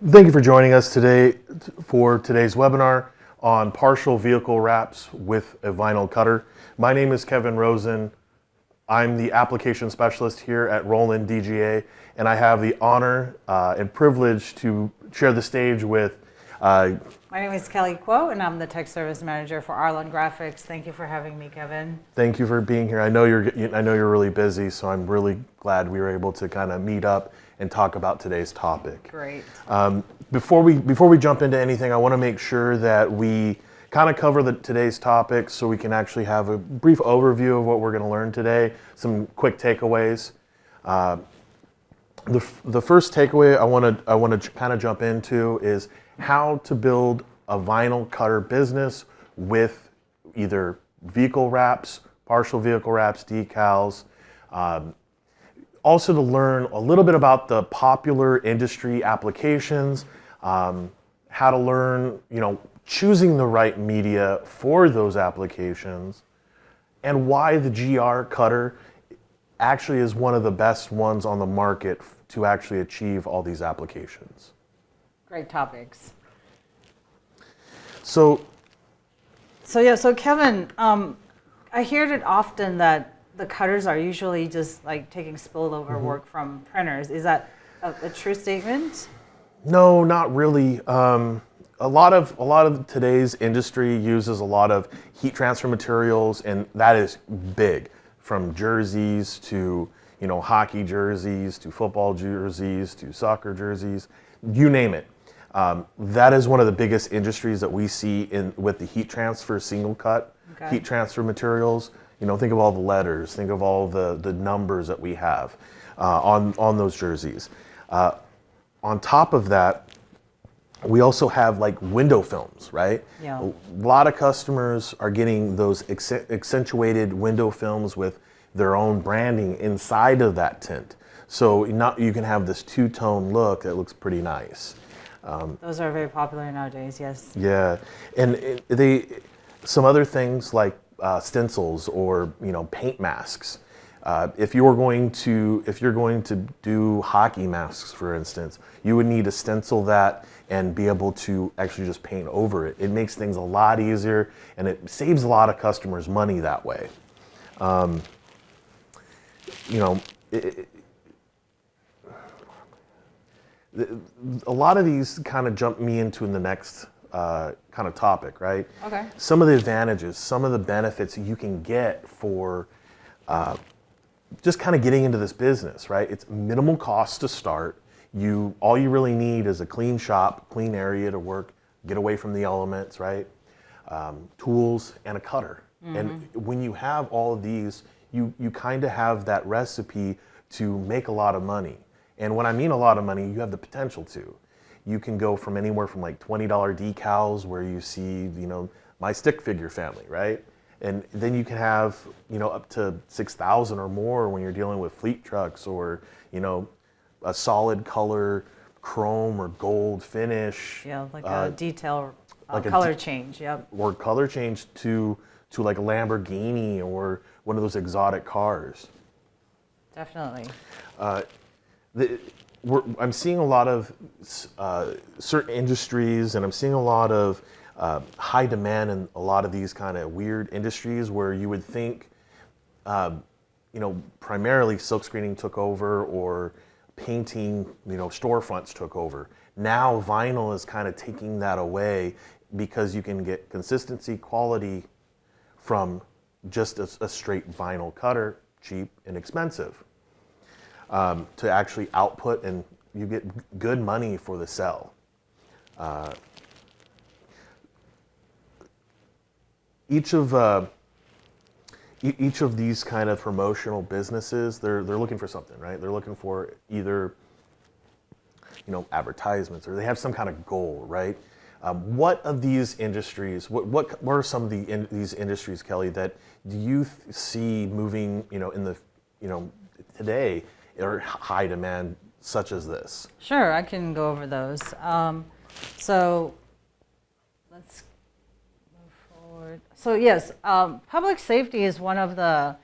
Thank you for joining us today for today's webinar on partial vehicle wraps with a vinyl cutter. My name is Kevin Rosen. I'm the application specialist here at Roland DGA, and I have the honor and privilege to share the stage with My name is Kelly Kwo, and I'm the tech service manager for Arlon Graphics. Thank you for having me, Kevin. Thank you for being here. I know you're really busy, so I'm really glad we were able to kind of meet up and talk about today's topic. Great. Before we jump into anything, I want to make sure that we kind of cover today's topic so we can actually have a brief overview of what we're going to learn today, some quick takeaways. The first takeaway I want to kind of jump into is how to build a vinyl cutter business with either vehicle wraps, partial vehicle wraps, decals. Also to learn a little bit about the popular industry applications, how to learn, choosing the right media for those applications, and why the GR cutter actually is one of the best ones on the market to actually achieve all these applications. Great topics. So Kevin, I hear it often that the cutters are usually just like taking spillover work from printers. Is that a true statement? No, not really. A lot of today's industry uses a lot of heat transfer materials, and that is big, from jerseys to hockey jerseys to football jerseys to soccer jerseys, you name it. That is one of the biggest industries that we see with the heat transfer single cut heat transfer materials. Think of all the letters, think of all the numbers that we have on those jerseys. On top of that, we also have like window films, right? Yeah. A lot of customers are getting those accentuated window films with their own branding inside of that tint. So you can have this two-tone look that looks pretty nice. Those are very popular nowadays, yes. Yeah, and some other things like stencils or paint masks. If you're going to do hockey masks, for instance, you would need to stencil that and be able to actually just paint over it. It makes things a lot easier, and it saves a lot of customers money that way. A lot of these kind of jump me into the next kind of topic, right? Okay. Some of the advantages, some of the benefits you can get for just kind of getting into this business, right? It's minimal cost to start. All you really need is a clean shop, clean area to work, get away from the elements, right? Tools and a cutter. Mm-hmm. And when you have all of these, you kind of have that recipe to make a lot of money. And when I mean a lot of money, you have the potential to. You can go from anywhere from like $20 decals where you see, my stick figure family, right? And then you can have, up to 6,000 or more when you're dealing with fleet trucks or, a solid color chrome or gold finish. Yeah, like a detail color change, yep. Or color change to like a Lamborghini or one of those exotic cars. Definitely. I'm seeing a lot of certain industries, and I'm seeing a lot of high demand in a lot of these kind of weird industries where you would think, primarily silk screening took over or painting, storefronts took over. Now vinyl is kind of taking that away because you can get consistency, quality from just a straight vinyl cutter, cheap and expensive. To actually output, and you get good money for the sell. Each of these kind of promotional businesses, they're looking for something, right? They're looking for either advertisements, or they have some kind of goal, right? What of these industries? What are some of these industries, Kelly, that do you see moving? In the today, or high demand such as this? Sure, I can go over those. So let's move forward. So yes, public safety is one of the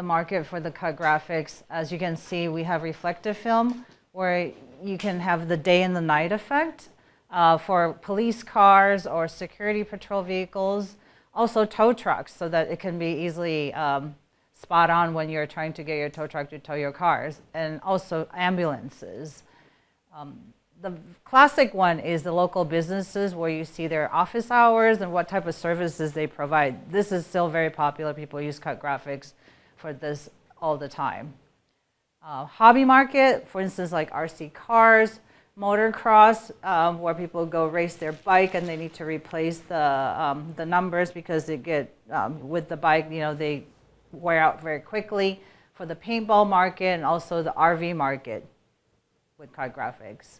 market for the cut graphics. As you can see, we have reflective film, where you can have the day and the night effect for police cars or security patrol vehicles. Also tow trucks, so that it can be easily spot on when you're trying to get your tow truck to tow your cars. And also ambulances. The classic one is the local businesses where you see their office hours and what type of services they provide. This is still very popular. People use cut graphics for this all the time. Hobby market, for instance, like RC cars, motocross, where people go race their bike and they need to replace the numbers because they get, with the bike, they wear out very quickly. For the paintball market and also the RV market with cut graphics.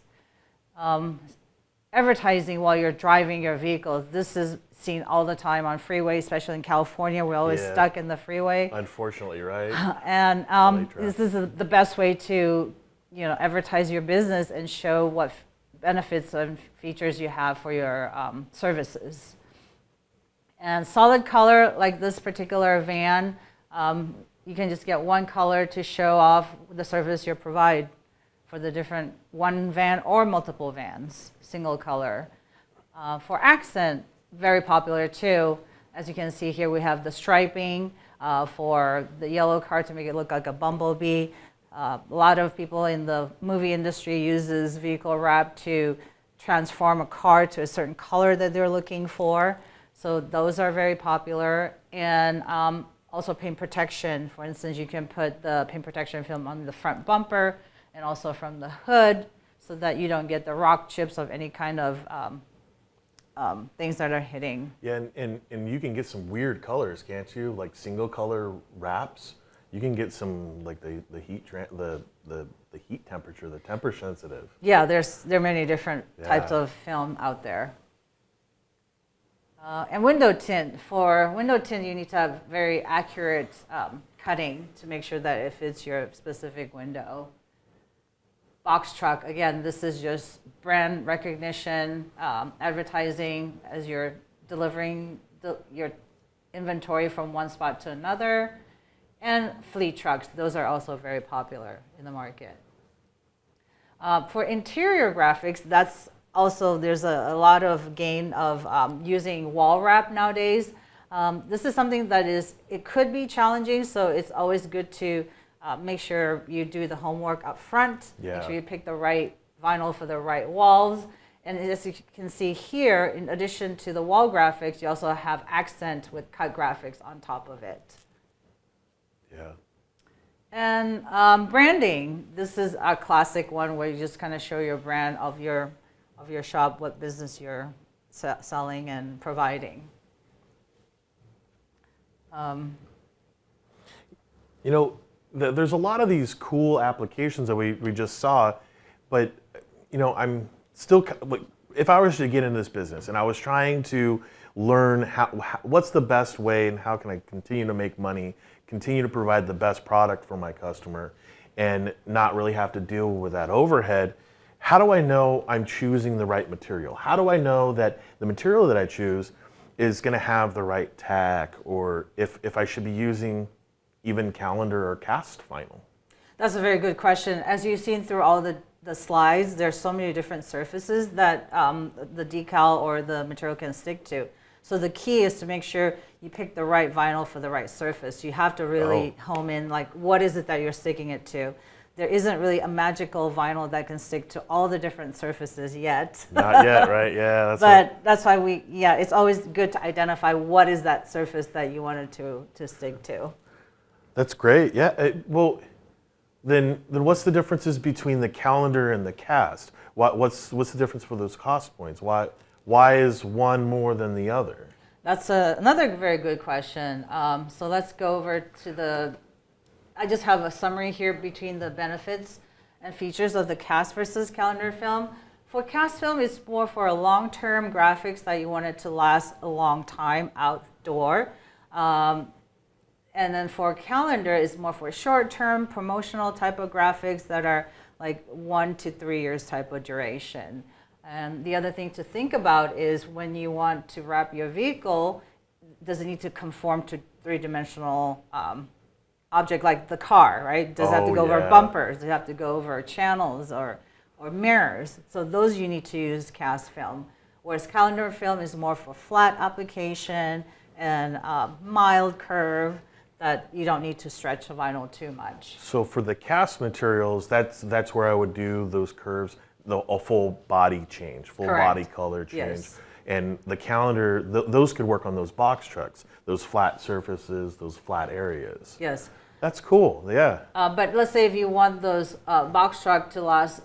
Advertising while you're driving your vehicle. This is seen all the time on freeways, especially in California. We're always stuck in the freeway. Unfortunately, right? And this is the best way to, advertise your business and show what benefits and features you have for your services. And solid color, like this particular van, you can just get one color to show off the service you provide for the different one van or multiple vans, single color. For accent, very popular too. As you can see here, we have the striping for the yellow car to make it look like a bumblebee. A lot of people in the movie industry uses vehicle wrap to transform a car to a certain color that they're looking for. So those are very popular. And also paint protection. For instance, you can put the paint protection film on the front bumper and also from the hood so that you don't get the rock chips of any kind of things that are hitting. Yeah, and you can get some weird colors, can't you? Like single color wraps. You can get some like the heat the heat temperature, the temperature sensitive. Yeah, there are many different types of film out there. And window tint. For window tint, you need to have very accurate cutting to make sure that it fits your specific window. Box truck, again, this is just brand recognition, advertising as you're delivering your inventory from one spot to another. And fleet trucks, those are also very popular in the market. For interior graphics, that's also, there's a lot of gain of using wall wrap nowadays. This is something that it could be challenging, so it's always good to make sure you do the homework up front. Yeah. Make sure you pick the right vinyl for the right walls. And as you can see here, in addition to the wall graphics, you also have accent with cut graphics on top of it. Yeah. And branding. This is a classic one where you just kind of show your brand of your shop, what business you're selling and providing. There's a lot of these cool applications that we just saw, but I'm still, if I was to get into this business and I was trying to learn what's the best way and how can I continue to make money, continue to provide the best product for my customer and not really have to deal with that overhead, how do I know I'm choosing the right material? How do I know that the material that I choose is going to have the right tack, or if I should be using even calendar or cast vinyl? That's a very good question. As you've seen through all the slides, there's so many different surfaces that the decal or the material can stick to. So the key is to make sure you pick the right vinyl for the right surface. You have to really home in, like, what is it that you're sticking it to? There isn't really a magical vinyl that can stick to all the different surfaces yet. Not yet, right? Yeah. That's why it's always good to identify what is that surface that you wanted to stick to. That's great. Yeah. Then what's the differences between the calendar and the cast? What's the difference for those cost points? Why is one more than the other? That's another very good question. So let's go over to I just have a summary here between the benefits and features of the cast versus calendar film. For cast film, it's more for a long-term graphics that you want it to last a long time outdoor. And then for calendar, it's more for short-term promotional type of graphics that are like 1 to 3 years type of duration. And the other thing to think about is when you want to wrap your vehicle, does it need to conform to three-dimensional object like the car, right? Does it have to Oh, go over yeah. bumpers? Does it have to go over channels or mirrors? So those you need to use cast film. Whereas calendar film is more for flat application and mild curve that you don't need to stretch the vinyl too much. So for the cast materials, that's where I would do those curves, a full body change, full Correct. body color change. Yes. And the calendar, those could work on those box trucks, those flat surfaces, those flat areas. Yes. That's cool, yeah. But let's say if you want those box truck to last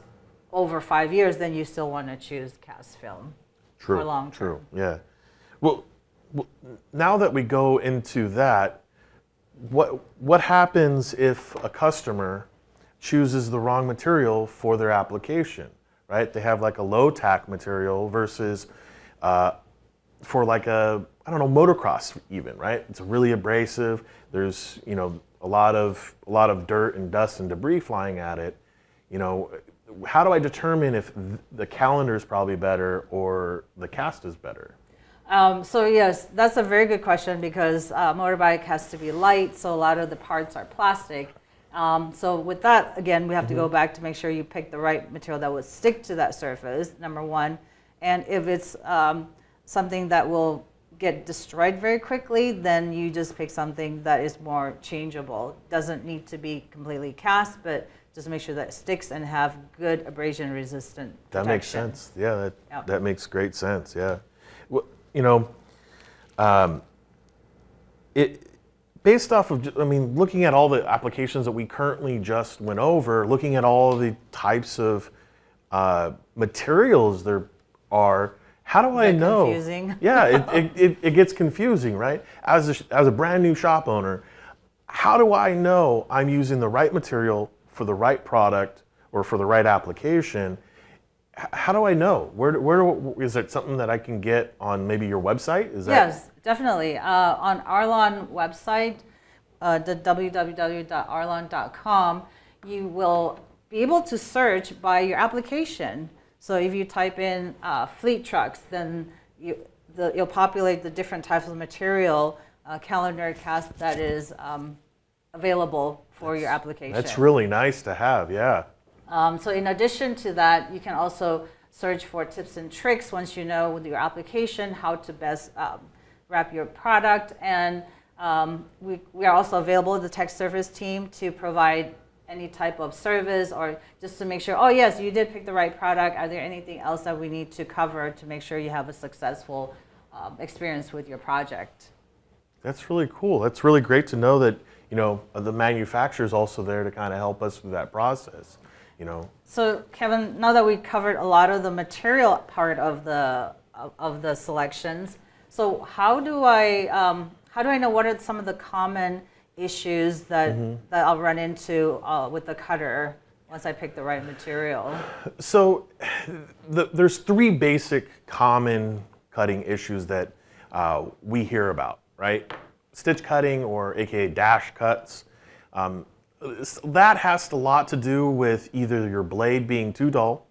over 5 years, then you still want to choose cast film True, for long true, term. yeah. Well, now that we go into that, what happens if a customer chooses the wrong material for their application, right? They have like a low tack material versus for like a, I don't know, motocross even, right? It's really abrasive. There's, you know, a lot of dirt and dust and debris flying at it. You know, how do I determine if the calendar is probably better or the cast is better? So yes, that's a very good question because motorbike has to be light, so a lot of the parts are plastic. So with that, again, we have to go back to make sure you pick the right material that would stick to that surface, number one. And if it's something that will get destroyed very quickly, then you just pick something that is more changeable. Doesn't need to be completely cast, but just make sure that it sticks and have good abrasion resistant protection. That makes sense. Yeah, Yep. that makes great sense. Yeah. Well, you know, based off of, I mean, looking at all the applications that we currently just went over, looking at all of the types of materials there are, how do I know? Confusing? Yeah, it gets confusing, right? As a brand new shop owner, how do I know I'm using the right material for the right product or for the right application? How do I know? Where is it something that I can get on maybe your website? Is that? Yes, definitely. On Arlon website, the www.arlon.com, you will be able to search by your application. So if you type in fleet trucks, then you'll populate the different types of material, calendar cast that is available for your application. That's really nice to have, yeah. So in addition to that, you can also search for tips and tricks once you know with your application how to best wrap your product. And we are also available, the tech service team, to provide any type of service or just to make sure, oh yes, you did pick the right product. Are there anything else that we need to cover to make sure you have a successful experience with your project? That's really cool. That's really great to know that, you know, the manufacturer's also there to kind of help us through that process, you know. So Kevin, now that we covered a lot of the material part of the selections, so how do I know what are some of the common issues that I'll run into with the cutter once I pick the right material? So there's three basic common cutting issues that we hear about, right? Stitch cutting, or AKA dash cuts. That has a lot to do with either your blade being too dull,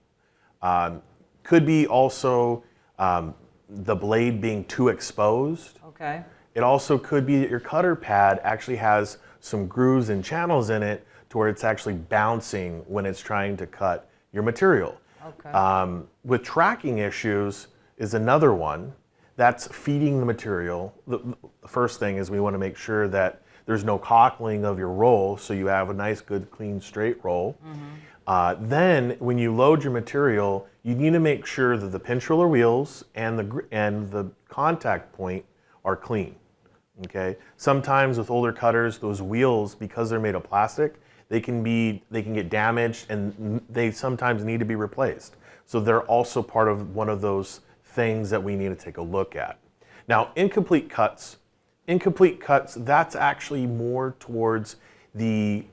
could be also the blade being too exposed. Okay. It also could be that your cutter pad actually has some grooves and channels in it to where it's actually bouncing when it's trying to cut your material. Okay. With tracking issues is another one. That's feeding the material. The first thing is we want to make sure that there's no cockling of your roll, so you have a nice, good, clean, straight roll. Then when you load your material, you need to make sure that the pinch roller wheels and the contact point are clean. Okay. Sometimes with older cutters, those wheels, because they're made of plastic, they can get damaged and they sometimes need to be replaced. So they're also part of one of those things that we need to take a look at. Now, incomplete cuts, that's actually more towards the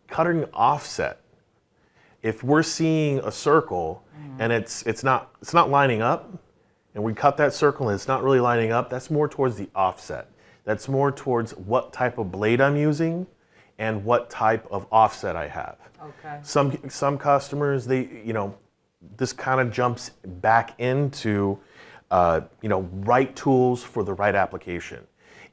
cutting offset. If we're seeing a circle and it's not lining up, and we cut that circle and it's not really lining up, that's more towards the offset. That's more towards what type of blade I'm using and what type of offset I have. Okay. Some customers, this kind of jumps back into right tools for the right application.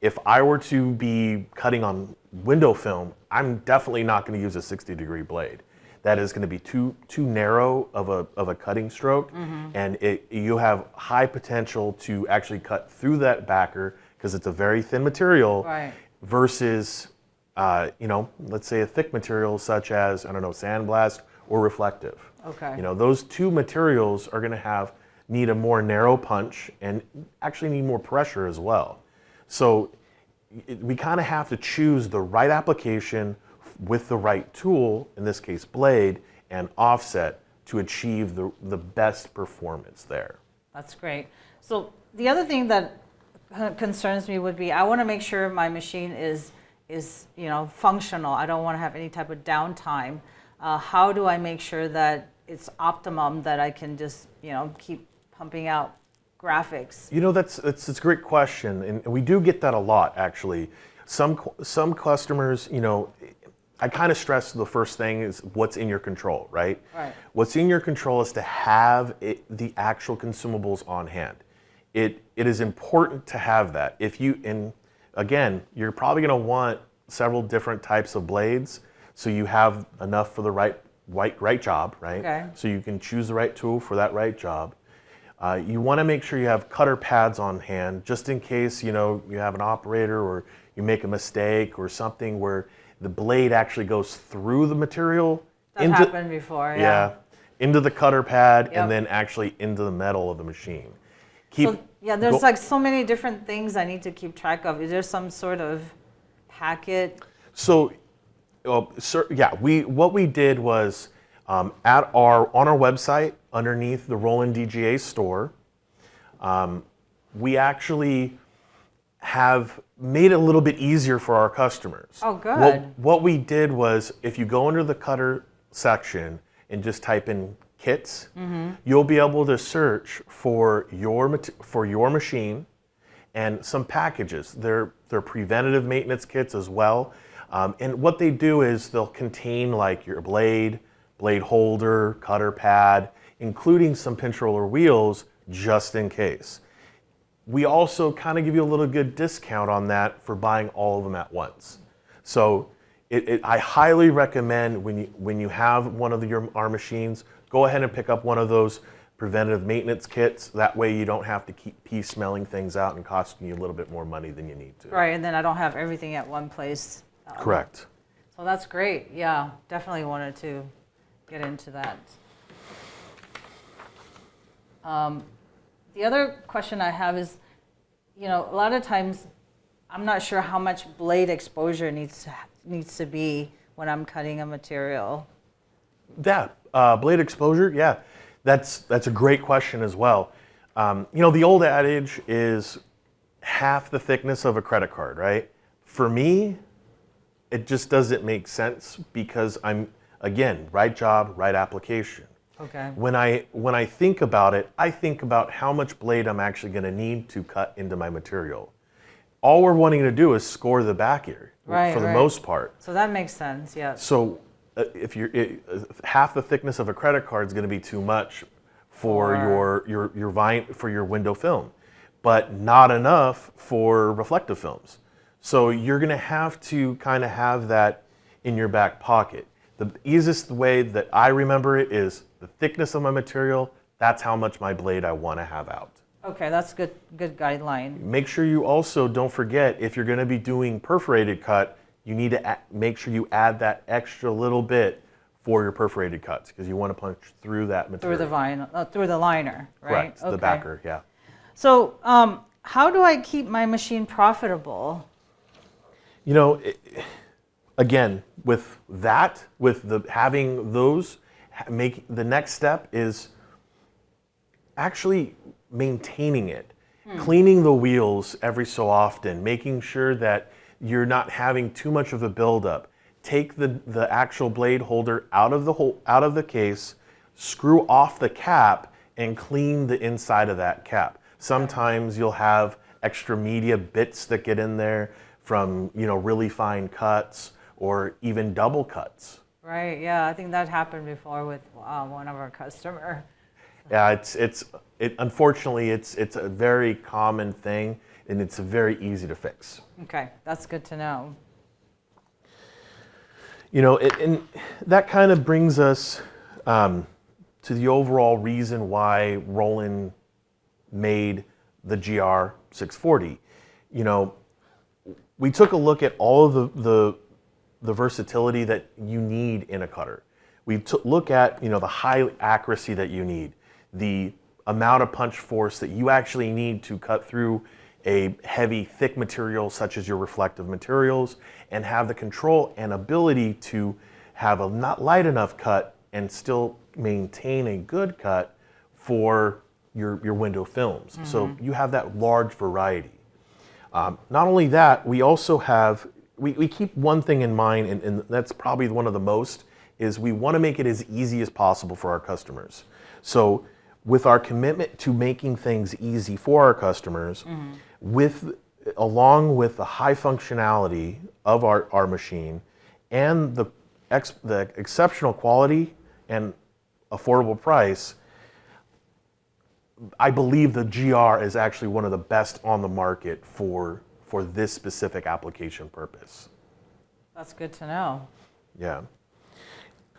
if I were to be cutting on window film, I'm definitely not going to use a 60-degree blade. That is going to be too narrow of a cutting stroke, and you have high potential to actually cut through that backer because it's a very thin material, Right. versus let's say a thick material such as, I don't know, sandblast or reflective. Okay. Those two materials are going to need a more narrow punch and actually need more pressure as well. So we kind of have to choose the right application with the right tool, in this case blade, and offset to achieve the best performance there. That's great. So the other thing that concerns me would be, I want to make sure my machine is functional. I don't want to have any type of downtime. How do I make sure that it's optimum, that I can just keep pumping out graphics? That's a great question, and we do get that a lot actually. Some customers, I kind of stress the first thing is what's in your control, right? Right. What's in your control is to have the actual consumables on hand. It is important to have that. Again, you're probably going to want several different types of blades, so you have enough for the right job, right? Okay. So you can choose the right tool for that right job. You want to make sure you have cutter pads on hand, just in case you have an operator or you make a mistake or something where the blade actually goes through the material. That happened before, yeah. Into the cutter pad, Yep. and then actually into the metal of the machine. There's like so many different things I need to keep track of. Is there some sort of packet? So, what we did was on our website underneath the Roland DGA store, we actually have made it a little bit easier for our customers. Oh, good. What we did was, if you go under the cutter section and just type in kits, you'll be able to search for your machine and some packages. They're preventative maintenance kits as well. And what they do is they'll contain like your blade holder, cutter pad, including some pinch roller wheels just in case. We also kind of give you a little good discount on that for buying all of them at once. So I highly recommend when you have one of our machines, go ahead and pick up one of those preventative maintenance kits. That way you don't have to keep piecemealing things out and costing you a little bit more money than you need to. Right, and then I don't have everything at one place. Correct. So that's great. Yeah, definitely wanted to get into that. The other question I have is, a lot of times I'm not sure how much blade exposure needs to be when I'm cutting a material. Yeah, blade exposure, yeah. That's a great question as well. The old adage is half the thickness of a credit card, right? For me, it just doesn't make sense because again, right job, right application. Okay. When I think about it, I think about how much blade I'm actually going to need to cut into my material. All we're wanting to do is score the back ear for the most part. So that makes sense, yes. So if half the thickness of a credit card is going to be too much for your window film, but not enough for reflective films. So you're going to have to kind of have that in your back pocket. The easiest way that I remember it is the thickness of my material. That's how much my blade I want to have out. Okay, that's good guideline. Make sure you also don't forget, if you're going to be doing perforated cut, you need to make sure you add that extra little bit for your perforated cuts because you want to punch through that material. Through the liner, right? Correct, okay. the backer, yeah. So how do I keep my machine profitable? Again, with having those, the next step is actually maintaining it, cleaning the wheels every so often, making sure that you're not having too much of a buildup. Take the actual blade holder out of the case, screw off the cap, and clean the inside of that cap. Sometimes you'll have extra media bits that get in there from really fine cuts or even double cuts. Right. Yeah, I think that happened before with one of our customers. Yeah, unfortunately it's a very common thing. and it's very easy to fix. Okay, that's good to know. You know, and that kind of brings us to the overall reason why Roland made the GR 640. You know, we took a look at all of the versatility that you need in a cutter. We look at, you know, the high accuracy that you need, the amount of punch force that you actually need to cut through a heavy, thick material such as your reflective materials, and have the control and ability to have a not light enough cut and still maintain a good cut for your window films. So you have that large variety. Not only that, we also have, we keep one thing in mind, and that's probably one of the most, is we want to make it as easy as possible for our customers. So with our commitment to making things easy for our customers, along with the high functionality of our machine and the exceptional quality and affordable price, I believe the GR is actually one of the best on the market for this specific application purpose. That's good to know. Yeah.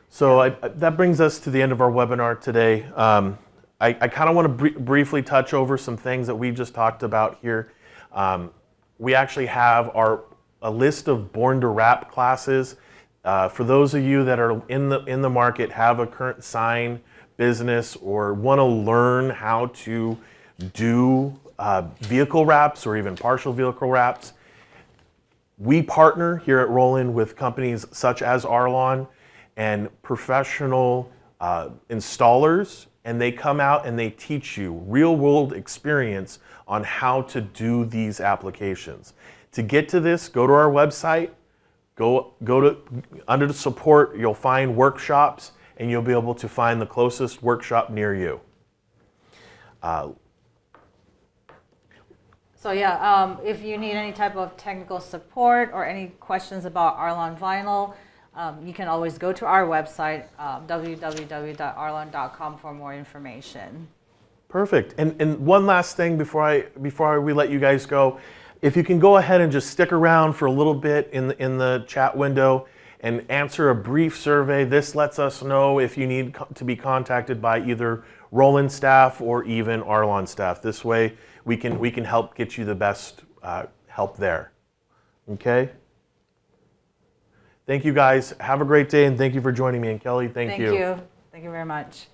So that brings us to the end of our webinar today. I kind of want to briefly touch over some things that we just talked about here. We actually have a list of Born to Wrap classes. For those of you that are in the market, have a current sign business, or want to learn how to do vehicle wraps or even partial vehicle wraps, we partner here at Roland with companies such as Arlon and professional installers, and they come out and they teach you real world experience on how to do these applications. To get to this, go to our website, go to under the support, you'll find workshops, and you'll be able to find the closest workshop near you. So yeah, if you need any type of technical support or any questions about Arlon vinyl, you can always go to our website, www.arlon.com, for more information. Perfect. And one last thing before we let you guys go, if you can go ahead and just stick around for a little bit in the chat window and answer a brief survey. This lets us know if you need to be contacted by either Roland staff or even Arlon staff. This way we can help get you the best help there. Okay? Thank you guys. Have a great day, and thank you for joining me. And Kelly, thank you. Thank you. Thank you very much.